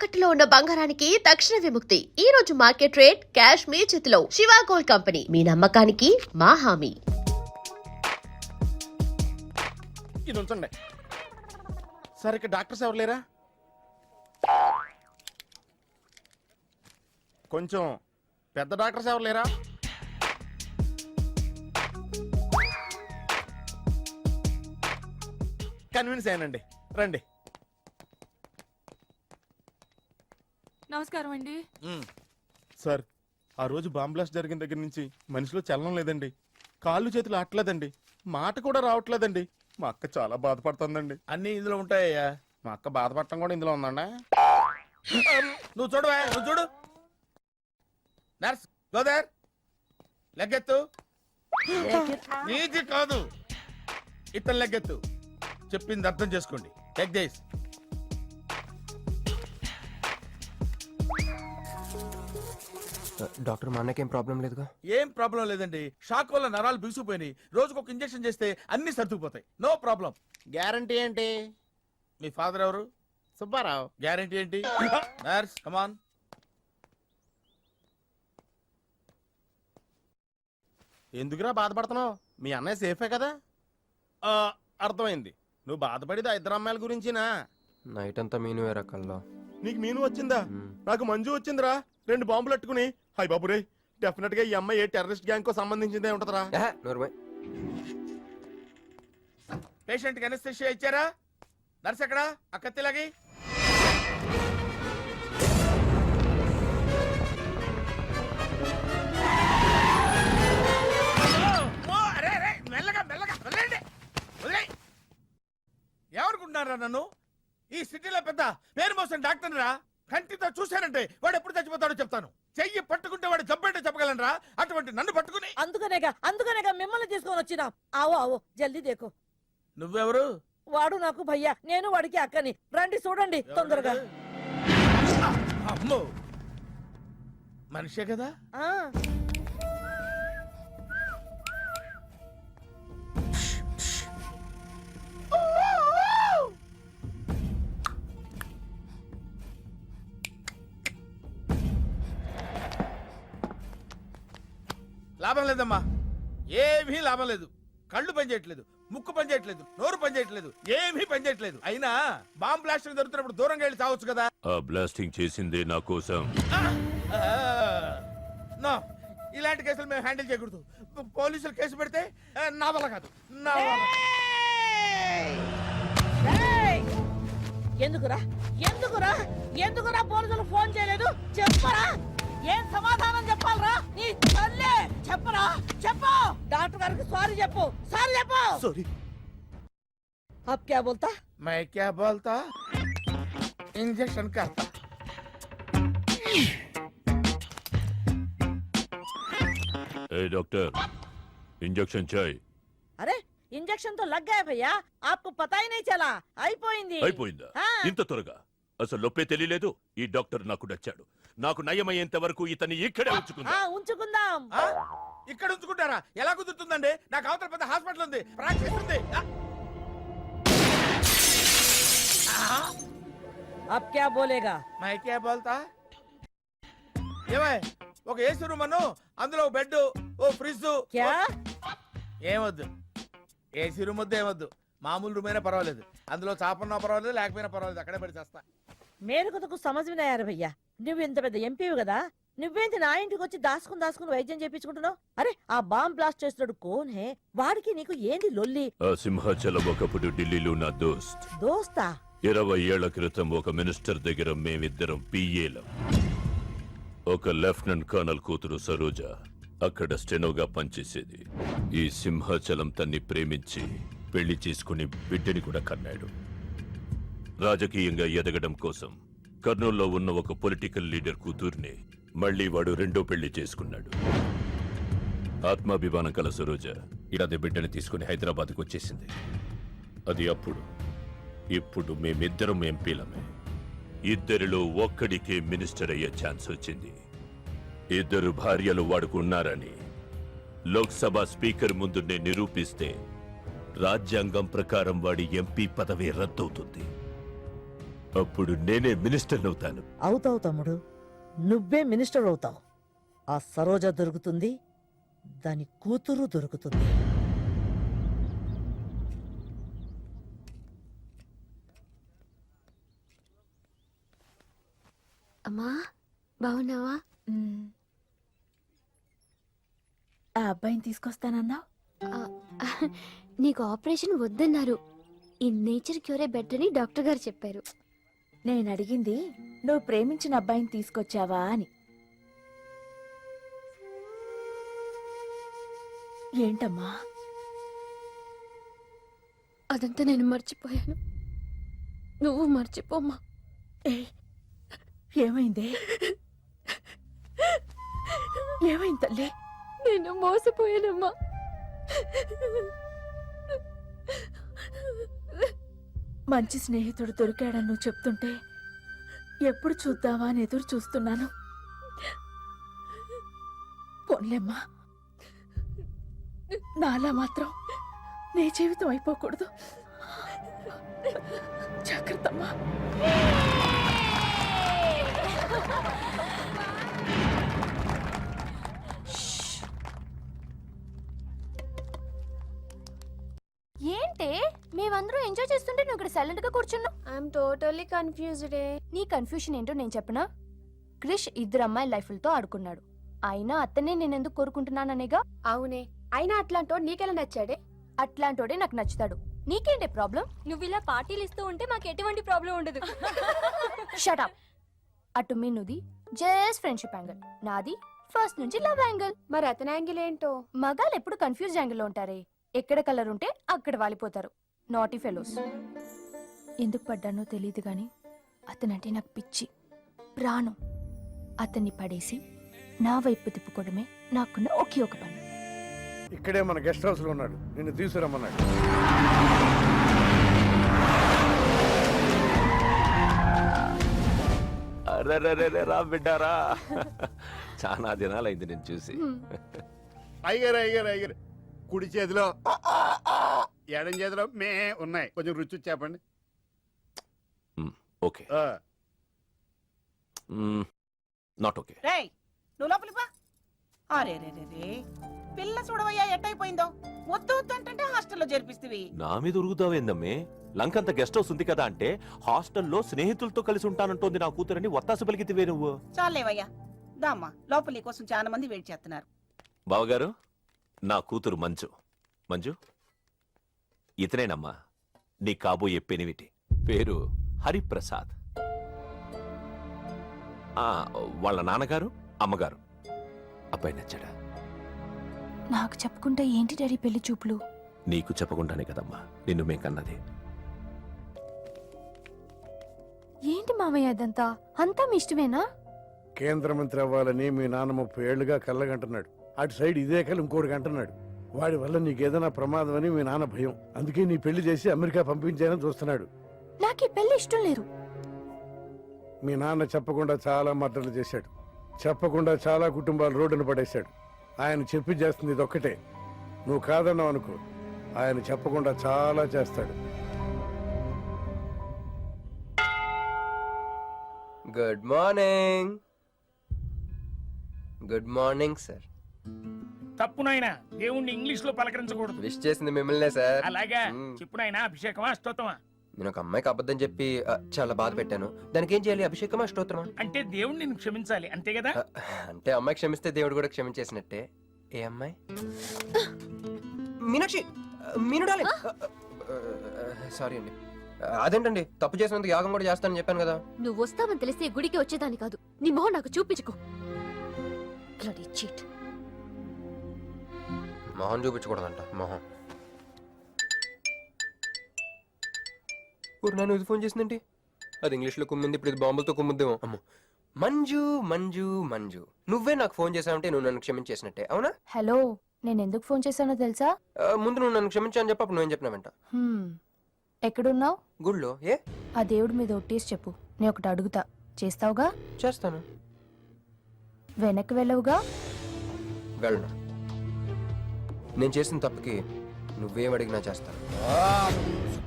తాకట్టులో ఉన్న బంగారానికి తక్షణ విముక్తి. ఈ రోజు మార్కెట్ రేట్ క్యాష్ మీ చేతిలో. శివ గోల్డ్ కంపెనీ, మీ నమ్మకానికి మా హామీ. ఇది ఉంచండి సార్. ఇక్కడ డాక్టర్స్ ఎవరు లేరా? కొంచెం పెద్ద డాక్టర్స్ ఎవరు లేరా? కన్విన్స్ అయ్యానండి, రండి. నమస్కారం అండి. సార్, ఆ రోజు బాంబ్ బ్లాస్ట్ జరిగిన దగ్గర నుంచి మనిషిలో చలనం లేదండి. కాళ్ళు చేతులు ఆటలేదండి, మాట కూడా రావట్లేదండి. మా అక్క చాలా బాధపడుతుందండి. అన్ని ఇందులో ఉంటాయ్యా. మా అక్క బాధపడటం కూడా ఇందులో ఉందండి. నువ్వు చూడవా, నువ్వు చూడు. నర్స్ గోదర్, లెగ్గెత్తు. నీది కాదు, ఇతను లెగ్గెత్తు. చెప్పింది అర్థం చేసుకోండి. Take this. డాక్టర్, మా అన్నకేం ప్రాబ్లం లేదుగా? ఏం ప్రాబ్లం లేదండి. షాక్ వల్ల నరాలు బిగుసిపోయినాయి. రోజుకు ఒక ఇంజెక్షన్ చేస్తే అన్ని సర్దుకుపోతాయి. No problem. గ్యారంటీ ఏంటి? మీ ఫాదర్ ఎవరు? సుబ్బారావు. గ్యారంటీ ఏంటి? నర్స్ కమాన్. ఎందుకురా బాధపడుతున్నావు? మీ అన్నయ్య సేఫే కదా? అర్థమైంది. నువ్వు బాధపడేది ఆ ఇద్దరు అమ్మాయిల గురించినా? నైట్ అంతా మీను వేరే కల్లో. నీకు మీను వచ్చిందా? నాకు మంజు వచ్చిందిరా. 2 బాంబులు అట్టుకుని. హాయ్ బాబు రే, డెఫినెట్ గా ఈ అమ్మాయి ఏ టెర్రరిస్ట్ గ్యాంగ్ కో సంబంధించిందే ఉంటదరా. పేషెంట్ కి అనస్థిషియా ఇచ్చారా? నర్స్ ఎక్కడా? ఆ కత్తిలాగి. మెల్లగా మెల్లగా వదిలేండి, వదిలే. ఎవరుకుంటున్నారా నన్ను? ఈ సిటీలో పెద్ద పేరు మోసం డాక్టర్ రా. కంటితో చూశానంటే వాడు ఎప్పుడు చచ్చిపోతాడో చెప్తాను. చెయ్యి పట్టుకుంటే వాడు చంపేంటో చెప్పగలనరా? అటువంటి నన్ను పట్టుకుని. అందుకనేగా మిమ్మల్ని తీసుకొని వచ్చినా. ఆవో ఆవో జల్దీ దేకో. నువ్వెవరు? వాడు నాకు భయ్యా, నేను వాడికి అక్కని. రండి చూడండి తొందరగా. అమ్మో, మనిషే కదా? ఆ లాభం లేదమ్మా, ఏమీ లాభం లేదు. కళ్ళు పనిచేయట్లేదు, ముక్కు పనిచేయట్లేదు, నోరు పనిచేయట్లేదు, ఏమీ పనిచేయట్లేదు. అయినా బాంబ్ బ్లాస్టింగ్ జరుగుతున్నప్పుడు దూరంగా వెళ్ళి చావచ్చు కదా. ఆ బ్లాస్టింగ్ చేసిందే నా కోసం. నో, ఇలాంటి కేసులు మేము హ్యాండిల్ చేయకూడదు. పోలీసులు కేసు పెడితే నా వల్ల కాదు, నా వల్ల. ఎందుకురా ఎందుకురా ఎందుకురా పోలీసులు ఫోన్ చేయలేదు? చెప్పరా, ఏం సమాధానం చెప్పాలరా? నీ తల్లే చెప్పరా, చెప్పు. డాక్టర్ గారికి సారీ చెప్పు, సారీ చెప్పు. సారీ. अब क्या बोलता? मैं क्या बोलता? इंजेक्शन करता. ए डॉक्टर, इंजेक्शन चाहिए. अरे इंजेक्शन तो लग गया भैया, आपको पता ही नहीं चला. అయిపోయిందా? ఇంత త్వరగా? అసలు నొప్పే తెలియలేదు. ఈ డాక్టర్ నాకు నచ్చాడు. నాకు నయమయ్యేంత వరకు ఇతన్ని ఇక్కడే ఉంచుకుందాం. ఇక్కడ ఉంచుకుంటారా? ఎలా కుదురుతుందండి? నాకు అవతల పెద్ద హాస్పిటల్ ఉంది, ప్రాక్టీస్ ఉంది. अब क्या बोलेगा? मैं क्या बोलता? ఏమై, ఒక ఏసీ రూమ్ అను, అందులో బెడ్, ఓ ఫ్రిడ్జ్. क्या? ఏమొద్దు, ఏసీ రూమ్ వద్దు, ఏమొద్దు. మామూలు రూమ్ అయినా పర్వాలేదు. అందులో చాపన్నా పర్వాలేదు, లేకపోయినా పర్వాలేదు. అక్కడే పడి చేస్తా. మేరకు సమజ్ में नहीं आ रहा भैया. నువ్వు ఇంత పెద్ద ఎంపీవి కదా, నువ్వేంటి నా ఇంటికి వచ్చి దాసుకుని వైద్యం చేయించుకుంటున్నావు? అరే ఆ బాంబ్ బ్లాస్ట్ చేస్తున్నాడు కోన్ హే? వాడికి నీకు ఏంది లొల్లి? ఆ సింహాచలం ఒకప్పుడు ఢిల్లీలో నా దోస్తా. 20 ఏళ్ల క్రితం ఒక మినిస్టర్ దగ్గర మేమిద్దరం పిఏలం. ఒక లెఫ్టినెంట్ కర్నల్ కూతురు సరోజ అక్కడ స్టెనోగా పనిచేసేది. ఈ సింహాచలం తన్ని ప్రేమించి పెళ్లి చేసుకుని బిడ్డని కూడా కన్నాడు. రాజకీయంగా ఎదగడం కోసం కర్నూల్లో ఉన్న ఒక పొలిటికల్ లీడర్ కూతుర్ని మళ్లీ వాడు రెండో పెళ్లి చేసుకున్నాడు. ఆత్మాభిమానం కల సరోజ ఇలాదే బిడ్డని తీసుకుని హైదరాబాద్కు వచ్చేసింది. అది అప్పుడు. ఇప్పుడు మేమిద్దరం ఎంపీలమే. ఇద్దరిలో ఒక్కడికే మినిస్టర్ అయ్యే ఛాన్స్ వచ్చింది. 2 భార్యలు వాడుకున్నారని లోక్సభ స్పీకర్ ముందు నేను నిరూపిస్తే రాజ్యాంగం ప్రకారం వాడి ఎంపీ పదవి రద్దవుతుంది. అప్పుడు నేనే మినిస్టర్ అవుతాను. అవుతావు తమ్ముడు, నువ్వే మినిస్టర్ అవుతావు. ఆ సరోజ దొరుకుతుంది, దాని కూతురు దొరుకుతుంది. అమ్మా బాగున్నావా? ఆ అబ్బాయిని తీసుకొస్తానన్నావు. నీకు ఆపరేషన్ వద్దన్నారు. ఈ నేచర్ క్యూరే బెటర్ అని డాక్టర్ గారు చెప్పారు. నేను అడిగింది నువ్వు ప్రేమించిన అబ్బాయిని తీసుకొచ్చావా అని. ఏంటమ్మా? అదంతా నేను మర్చిపోయాను. నువ్వు మర్చిపోమ్మా. ఏమైంది? ఏమైంది తల్లి? నేను మోసపోయానమ్మా. మంచి స్నేహితుడు దొరికాడని నువ్వు చెప్తుంటే ఎప్పుడు చూద్దామా అని ఎదురు చూస్తున్నాను. పోన్లేమ్మా, నాలా మాత్రం నీ జీవితం అయిపోకూడదు. జాగ్రత్తమ్మా. ఏంటే మేమందరం ఎంజాయ్ చేస్తుంటే నువ్వు ఇక్కడ సైలెంట్ గా కూర్చున్నావు? I'm totally confused. నీ కన్ఫ్యూషన్ ఏంటో నేను చెప్పనా? క్రిష్ ఇద్దరు అమ్మాయి లైఫ్లతో ఆడుకున్నాడు. అయినా అతనే నేను ఎందుకు కోరుకుంటున్నాననేగా. అవునే, అయినా అట్లాంటోడు నీకెలా నచ్చాడే? అట్లాంటోడే నాకు నచ్చుతాడు. నీకేంటే ప్రాబ్లం? నువ్వు ఇలా పార్టీలు ఇస్తూ ఉంటే మాకు ఎటువంటి ప్రాబ్లం ఉండదు. Shut up. అటు మీనుది జస్ట్ ఫ్రెండ్షిప్ యాంగిల్, నాది ఫస్ట్ నుంచి లవ్ యాంగిల్. మరి అతని యాంగిల్ ఏంటో? మగాళ్ళు ఎప్పుడు కన్ఫ్యూజ్ యాంగిల్ లో ఉంటారే. ఎక్కడ కలర్ ఉంటే అక్కడ వాలిపోతారు. Naughty fellows. ఎందుకు పడ్డానో తెలియదు గాని అతనంటే నాకు పిచ్చి, ప్రాణం. అతన్ని పడేసి నా వైపు తిప్పుకోవడమే నాకున్న ఒకే ఒక పని. ఇక్కడే మన గెస్ట్ హౌస్ లో ఉన్నాడు, నిన్ను తీసుకురమ్మన్నాడు. అరెరెరెరె, రా బిడ్డారా. చాలా దినాలైంది నేను చూసి. అయ్యారు కుడి చేతిలో ఎడం చేతిలో మే ఉన్నాయి, కొంచెం రుచి చెప్పండి. Okay, not okay. రేయ్, నువ్వు లోపలికి పా. అరే రే రే రే, పిల్ల చూడవయ్యా ఎట్టయిపోయిందో. వద్దు వద్దు అంటే హాస్టల్లో చేర్పిస్తేవి. నా మీద ఉరుగుతావేందమ్మే? లంకంత గెస్ట్ హౌస్ ఉంది కదా అంటే హాస్టల్లో స్నేహితులతో కలిసి ఉంటానంటోంది నా కూతురని వత్తాసు పలికితివే నువ్వు. చాలేవయ్యా, దామ్మా లోపల నీ కోసం చాలా మంది వెయిట్ చేస్తున్నారు. బావగారు, నా కూతురు మంజు. మంజు, ఇతనేనమ్మా నీ కాబోయే పెనివిటి. పేరు హరిప్రసాద్. వాళ్ళ నాన్నగారు అమ్మగారు. అబ్బాయి నచ్చాడా? నాకు చెప్పుకుంటే ఏంటి డాడీ పెళ్లి చూపులు? నీకు చెప్పకుండానే కదమ్మా నిన్ను మేం కన్నది. ఏంటి మావయ్య అదంతా? అంతా మీ ఇష్టమేనా? కేంద్ర మంత్రి అవ్వాలని మీ నాన్న 30 ఏళ్లుగా కళ్ళగంటున్నాడు. అటు సైడ్ ఇదే కళ్ళు ఇంకోటి అంటున్నాడు. వాడి వల్ల నీకేదైనా ప్రమాదం అని మీ నాన్న భయం. అందుకే నీ పెళ్లి చేసి అమెరికా పంపించాలని చూస్తున్నాడు. నాకు ఈ పెళ్లి ఇష్టం లేదు. మీ నాన్న చెప్పకుండా చాలా మర్డర్లు చేశాడు. చెప్పకుండా చాలా కుటుంబాలు రోడ్డును పడేశాడు. ఆయన చెప్పి చేస్తుంది ఇదొక్కటే. నువ్వు కాదన్నావు అనుకో, ఆయన చెప్పకుండా చాలా చేస్తాడు. Good morning. Good morning sir. తప్పు నాయనా, దేవుణ్ణి ఇంగ్లీష్ లో పలకరించకూడదు. విష్ చేసింది మిమ్మల్నే సార్. అలాగా చెప్పు నాయనా, అభిషేకమా స్తోత్రమా? నేను ఒక అమ్మాయికి అబద్ధం చెప్పి చాలా బాధ పెట్టాను. దానికి ఏం చేయాలి? అభిషేకమా స్తోత్రమా? అంటే దేవుణ్ణి నిన్ను క్షమించాలి అంతే కదా? అంటే అమ్మాయి క్షమిస్తే దేవుడు కూడా క్షమించేసినట్టే. ఏ అమ్మాయి? మీనాక్షి, మీను డార్లింగ్. సారీ అండి. అదేంటండి, తప్పు చేసినందుకు యాగం కూడా చేస్తానని చెప్పాను కదా. నువ్వు వస్తావని తెలిస్తే గుడికి వచ్చేదాని కాదు. నీ మొహం నాకు చూపించుకో. Bloody cheat. మొహం చూపించకూడదంట. మొహం. నన్ను ఇది ఫోన్ చేసిందండి. అది ఇంగ్లీష్లో కుమ్మింది, ఇప్పుడు ఇది బాంబులతో కుమ్ముద్దేమో. అమ్మో. మంజు మంజు మంజు, నువ్వే నాకు ఫోన్ చేసావంటే నువ్వు నన్ను క్షమించేసినట్టే, అవునా? హలో, నేను ఎందుకు ఫోన్ చేశానో తెలుసా? ముందు నువ్వు నన్ను క్షమించాలని చెప్పి అప్పుడు నువ్వేం చెప్పినావంట. ఎక్కడున్నావు? గుళ్ళో. ఏ? ఆ దేవుడి మీద ఒట్టేసి చెప్పు, నేను ఒకటి అడుగుతా, చేస్తావుగా? చేస్తాను. వెనక్కి వెళ్ళవుగా? వెళ్ళను. నేను చేసిన తప్పుకి నువ్వేం అడిగినా చేస్తాను.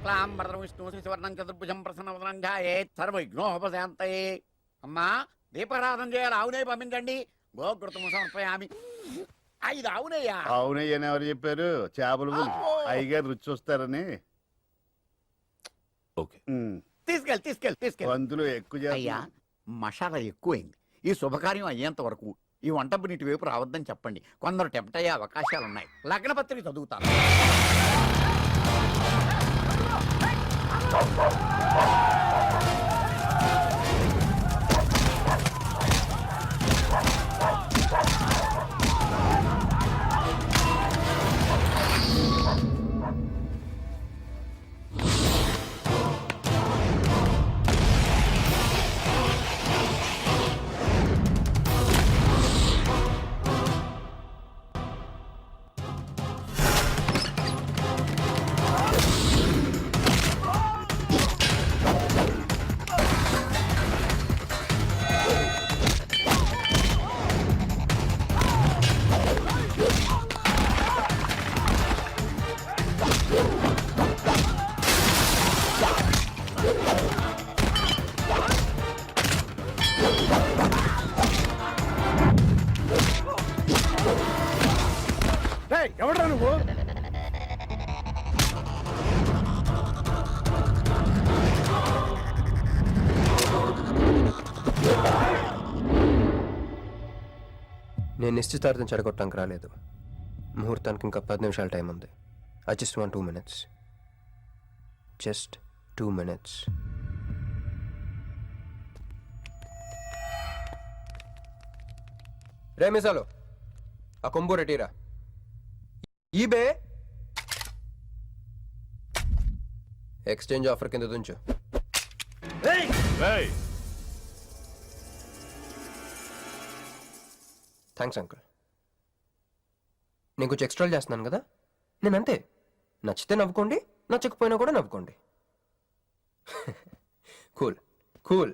శుక్లాంబరం విష్ణు శివర్ణం చతుర్భుజం ప్రసన్నవదనం ధ్యాయేత్ సర్వవిఘ్నోపశాంతయే. అమ్మా దీపారాధన చేయాలి, ఆవునే పంపించండి. గోకృతము సమర్పయామి. 5 ఆవునయ్యా. అవునయ్యని ఎవరు చెప్పారు? చేపలు అయ్యగారు రుచి చూస్తారని. ఓకే. తీసుకెళ్ళి అందులో ఎక్కువ అయ్యా, మసాలా ఎక్కువైంది. ఈ శుభకార్యం అయ్యేంత వరకు ఈ వంటపు నీటి వైపు రావద్దని చెప్పండి. కొందరు టెంప్ట్ అయ్యే అవకాశాలు ఉన్నాయి. లగ్న పత్రిక చదువుతాను. ఎవడ్రా నువ్వు? నేను నిశ్చితార్థం చెడగొట్టడానికి రాలేదు. ముహూర్తానికి ఇంకా 10 నిమిషాల టైం ఉంది. I just want 2 minutes. Just 2 minutes. రే మిసాలు, ఆ కొంబు రెటీరా. ఈబే ఎక్స్చేంజ్ ఆఫర్ కింద దుంచు. Thanks uncle. నేను కొంచెం ఎక్స్ట్రా చేస్తున్నాను కదా, నేను అంతే. నచ్చితే నవ్వుకోండి, నచ్చకపోయినా కూడా నవ్వుకోండి. Cool cool.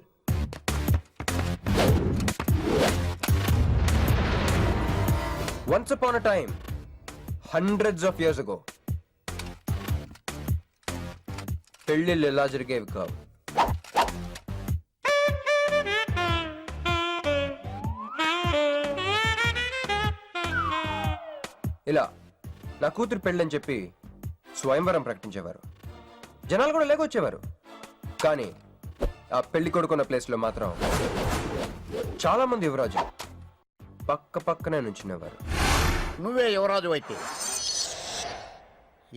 Once upon a time, hundreds of years ago, పెళ్ళిళ్ళు ఎలా జరిగేవి కావు. ఇలా నా కూతురు పెళ్ళని చెప్పి స్వయంవరం ప్రకటించేవారు. జనాలు కూడా లేకొచ్చేవారు. కానీ ఆ పెళ్లి కొడుకున్న ప్లేస్లో మాత్రం చాలా మంది యువరాజు పక్క పక్కనే నుంచునేవారు. నువ్వే యువరాజు అయితే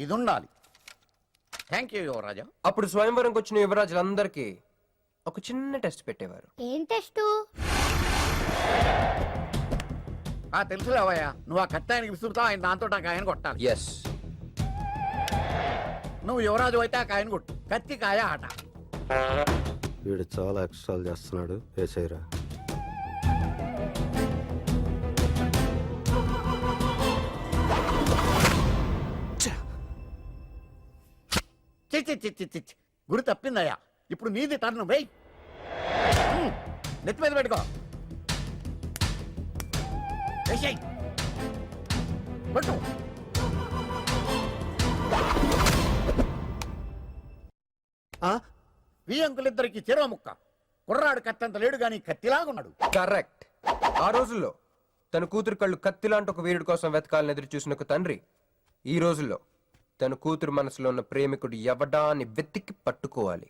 ఇది ఉండాలి. థ్యాంక్ యూ యువరాజా. అప్పుడు స్వయంవరంకి వచ్చిన యువరాజులందరికీ ఒక చిన్న టెస్ట్ పెట్టేవారు. ఏం టెస్టు? తెలుసులేవయ్యా, నువ్వు ఆ కత్తాయనికి విసురుతావు, ఆయన దాంతో ఆ కాయను కొట్టాలి. ఎస్. నువ్వు యువరాజు అయితే ఆ కాయను కొట్టు. కత్తి కాయ ఆట. వీడు చాలా ఎక్స్ట్రాలు చేస్తున్నాడు. వేసేయరా. చిచ్చి గురి తప్పిందయ్యా. ఇప్పుడు నీది టర్న్. వెయ్, నెత్తి మీద పెట్టుకో. వేసేయ్, కొట్టు. ఈ అంకులిద్దరికి చెరవ ముక్క. కుర్రాడు కత్తంత లేడు గాని కత్తిలాగున్నాడు. కరెక్ట్. ఆ రోజుల్లో తన కూతురు కళ్ళు కత్తిలాంటి ఒక వీరుడి కోసం వెతకాలని ఎదురు చూసిన ఒక తండ్రి ఈ రోజుల్లో తన కూతురు మనసులో ఉన్న ప్రేమికుడు ఎవడా అని వెతికి పట్టుకోవాలి.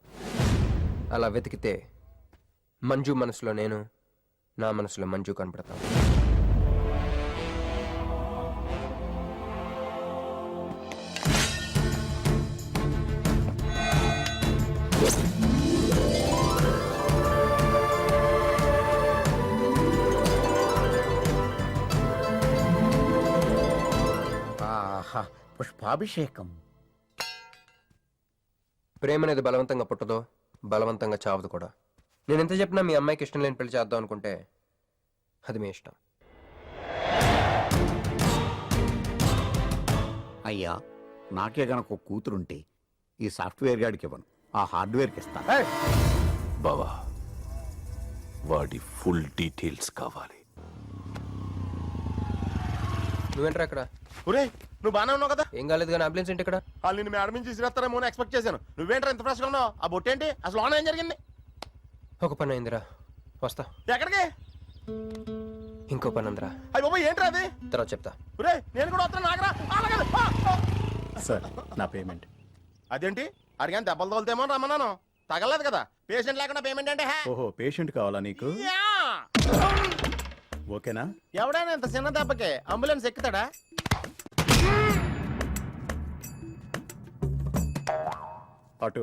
అలా వెతికితే మంజు మనసులో నేను, నా మనసులో మంజు కనపడతాను. పుష్పాభిషేకం. ప్రేమ అనేది బలవంతంగా పుట్టదో, బలవంతంగా చావదు కూడా. నేను ఎంత చెప్పినా మీ అమ్మాయికి ఇష్టం లేని పెళ్లి చేద్దాం అనుకుంటే అది మీ ఇష్టం. అయ్యా, నాకే గనక ఒక కూతురుంటే ఈ సాఫ్ట్వేర్ గాడికి ఇవ్వను, ఆ హార్డ్వేర్కి ఇస్తాను. బావా, వాడి ఫుల్ డీటెయిల్స్ కావాలి. నువ్వేంట్రా అక్కడ? ఒరే, నువ్వు బానే ఉన్నావు కదా? ఏం కాలేదు కానీ అంబులెన్స్ ఏంటి ఇక్కడ? వాళ్ళు నిన్ను మేడం నుంచి తీసుకురేస్తారేమో అని ఎక్స్పెక్ట్ చేశాను. నువ్వేంట్రా ఇంత ఫ్రెష్గా ఉన్నావు? ఆ బొట్టేంటి? అసలు లోన ఏం జరిగింది? ఒక పని అయిందిరా, వస్తా. ఎక్కడికి? ఇంకో పని ఉందిరా, అయ్యి బాబా ఏంట్రా అది? తర్వాత చెప్తా. ఒరేయ్ నేను కూడా వస్తాను, నాగరా. సార్ నా పేమెంట్. అదేంటి అడిగాను దెబ్బలు తోలుతేమో రమ్మన్నాను, తగలలేదు కదా. పేషెంట్ లేకుండా పేమెంట్ అంటే హే. ఓహో పేషెంట్ కావాలా నీకు? యా! ఓకేనా? ఎవడైనా ఇంత చిన్న దెబ్బకే అంబులెన్స్ ఎక్కుతాడా? అటు